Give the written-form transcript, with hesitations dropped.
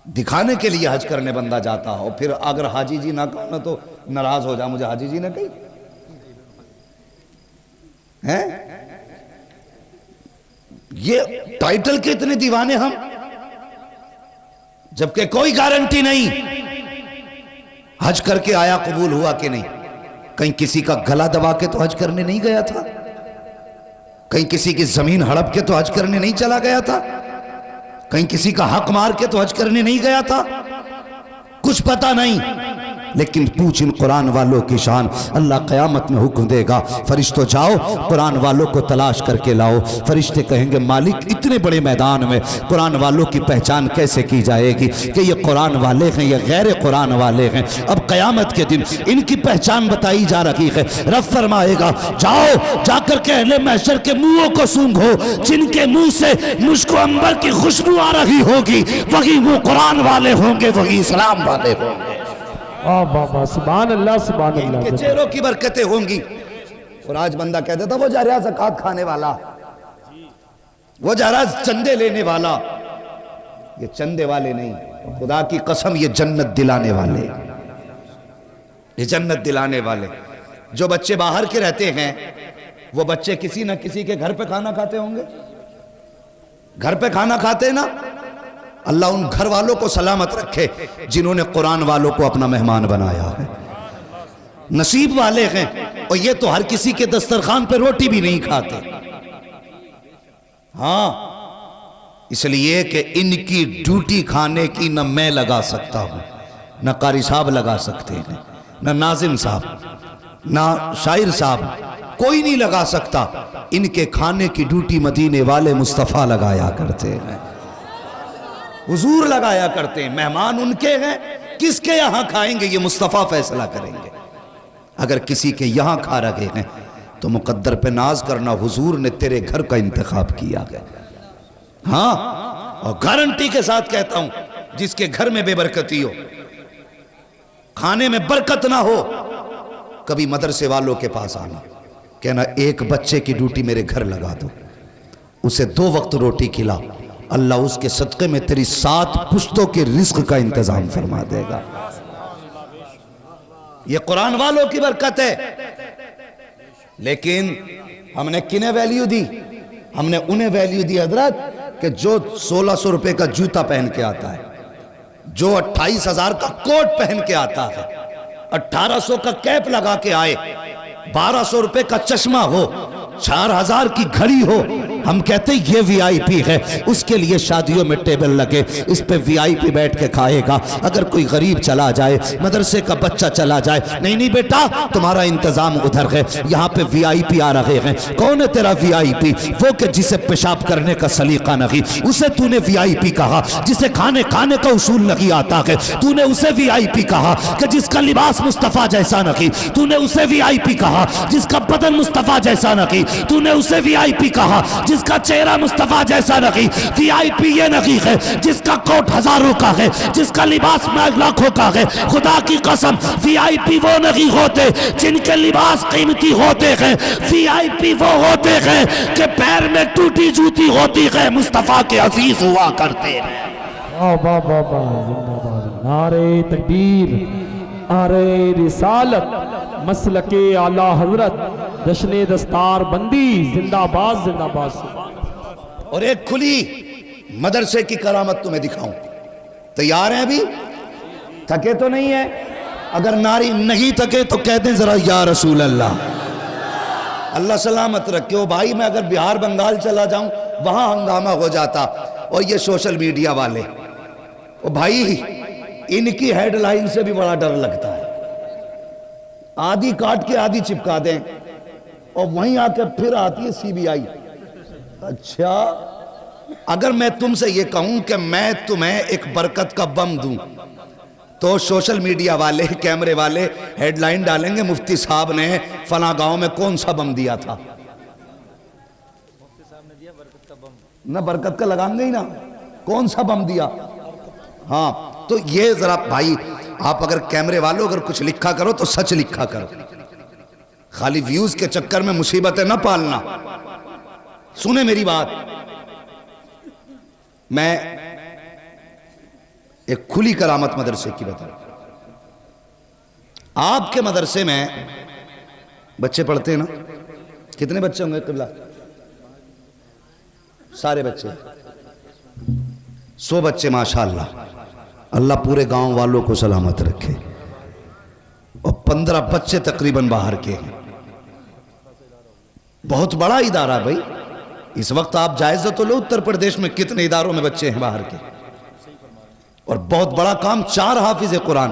दिखाने के लिए हज करने बंदा जाता हो, फिर अगर हाजी जी ना कहो ना तो नाराज हो जा, मुझे हाजी जी ने कही हैं। ये टाइटल के इतने दीवाने हम, जबकि कोई गारंटी नहीं हज करके आया कबूल हुआ कि नहीं। कहीं किसी का गला दबा के तो हज करने नहीं गया था, कहीं किसी की जमीन हड़प के तो हज करने नहीं चला गया था, कहीं किसी का हक मार के तो हज करने नहीं गया था। कुछ पता नहीं, लेकिन पूछ इन कुरान वालों की शान। अल्लाह क़यामत में हुक्म देगा, फरिश्तों जाओ कुरान वालों को तलाश करके लाओ। फरिश्ते कहेंगे मालिक इतने बड़े मैदान में कुरान वालों की पहचान कैसे की जाएगी कि ये कुरान वाले हैं या गैर कुरान वाले हैं। अब क़यामत के दिन इनकी पहचान बताई जा रही है। रब फरमाएगा जाओ जाकर के अहले महशर के मुंहों को सूंघो, जिनके मुंह से मुझको अंबर की खुशबू आ रही होगी वही वो कुरान वाले होंगे, वही इस्लाम वाले होंगे। बाबा सुभान अल्लाह सुभान अल्लाह। इनके चेहरों की बरकतें होंगी। और आज बंदा कहता था वो जा रहा ज़कात खाने वाला, वो जा रहा चंदे लेने वाला। ये चंदे वाले नहीं, खुदा की कसम ये जन्नत दिलाने वाले, ये जन्नत दिलाने वाले। जो बच्चे बाहर के रहते हैं वो बच्चे किसी न किसी के घर पे खाना खाते होंगे, घर पे खाना खाते ना। अल्लाह उन घर वालों को सलामत रखे जिन्होंने कुरान वालों को अपना मेहमान बनाया है। नसीब वाले हैं। और ये तो हर किसी के दस्तरखान पे रोटी भी नहीं खाते। हाँ, इसलिए कि इनकी ड्यूटी खाने की न मैं लगा सकता हूं, न कारी साहब लगा सकते हैं, न नाजिम साहब, न शायर साहब, कोई नहीं लगा सकता। इनके खाने की ड्यूटी मदीने वाले मुस्तफ़ा लगाया करते हैं, हुजूर लगाया करते हैं। मेहमान उनके हैं, किसके यहां खाएंगे ये मुस्तफ़ा फैसला करेंगे। अगर किसी के यहां खा रहे हैं तो मुकद्दर पे नाज करना, हुजूर ने तेरे घर का इंतखाब किया है। हाँ, और गारंटी के साथ कहता हूं जिसके घर में बेबरकती हो, खाने में बरकत ना हो, कभी मदरसे वालों के पास आना, कहना एक बच्चे की ड्यूटी मेरे घर लगा दो, उसे 2 वक्त रोटी खिला, अल्लाह उसके सदक़े में तेरी 7 पुश्तों के रिस्क का इंतजाम फरमा देगा। ये कुरान वालों की बरकत है। लेकिन हमने किन्हें वैल्यू दी? हमने उन्हें वैल्यू दी हजरत कि जो 1600 रुपए का जूता पहन के आता है, जो 28,000 का कोट पहन के आता है, 1800 का कैप लगा के आए, 1200 रुपए का चश्मा हो, 4000 की घड़ी हो, हम कहते हैं ये वीआईपी है। उसके लिए शादियों में टेबल लगे, इस पे वीआईपी बैठ के खाएगा। अगर कोई गरीब चला जाए, मदरसे का बच्चा चला जाए, नहीं नहीं बेटा तुम्हारा इंतजाम उधर है, यहाँ पे वीआईपी आ रहे हैं। कौन है तेरा वीआईपी? वो कि जिसे पेशाब करने का सलीका नहीं, उसे तूने वीआईपी कहा। जिसे खाने खाने का उसूल नहीं आता है, तूने उसे वीआईपी कहा। कि जिसका लिबास मुस्तफ़ा जैसा नहीं, तूने उसे वीआईपी कहा। जिसका बदन मुस्तफ़ा जैसा नहीं, तूने उसे वीआईपी कहा। जिसका चेहरा मुस्तफा जैसा नहीं, वीआईपी ये नहीं है जिसका कोट हजारों का है, जिसका लिबास लाखों का है। खुदा की कसम वीआईपी वो नहीं होते जिनके लिबास कीमती होते हैं। वीआईपी वो होते हैं कि पैर में टूटी जूती होती है, मुस्तफा के अजीज हुआ करते हैं। नारे तकबीर, नारे रिसालत, मसलके आला हजरत, जश्ने दस्तार बंदी, जिंदाबाद जिंदाबाद। और एक खुली मदरसे की करामत तुम्हें दिखाऊं। तैयार हैं अभी? थके तो नहीं है? अगर नारी नहीं थके तो कहते हैं जरा या रसूल अल्लाह। अल्लाह सलामत रखे। ओ भाई, मैं अगर बिहार बंगाल चला जाऊं वहां हंगामा हो जाता। और ये सोशल मीडिया वाले, ओ भाई इनकी हेडलाइन से भी बड़ा डर लगता है। आधी काट के आधी चिपका दें और वहीं आके फिर आती है सीबीआई। अच्छा, अगर मैं तुमसे ये कहूं कि मैं तुम्हें एक बरकत का बम दूं तो सोशल मीडिया वाले, कैमरे वाले हेडलाइन डालेंगे मुफ्ती साहब ने फला गांव में कौन सा बम दिया था। मुफ्ती साहब ने दिया बरकत का बम, ना बरकत का लगाएंगे ही ना, कौन सा बम दिया। हाँ, तो ये जरा भाई आप अगर कैमरे वालों अगर कुछ लिखा करो तो सच लिखा करो, खाली व्यूज के चक्कर में मुसीबतें ना पालना। सुने मेरी बात, मैं एक खुली करामत मदरसे की बताओ। आपके मदरसे में बच्चे पढ़ते हैं ना? कितने बच्चे होंगे किबला? सारे बच्चे 100 बच्चे माशाअल्लाह। अल्लाह पूरे गांव वालों को सलामत रखे। और 15 बच्चे तकरीबन बाहर के हैं। बहुत बड़ा इदारा भाई। इस वक्त आप जायजा तो लो उत्तर प्रदेश में कितने इदारों में बच्चे हैं बाहर के। और बहुत बड़ा काम, 4 हाफिज कुरान।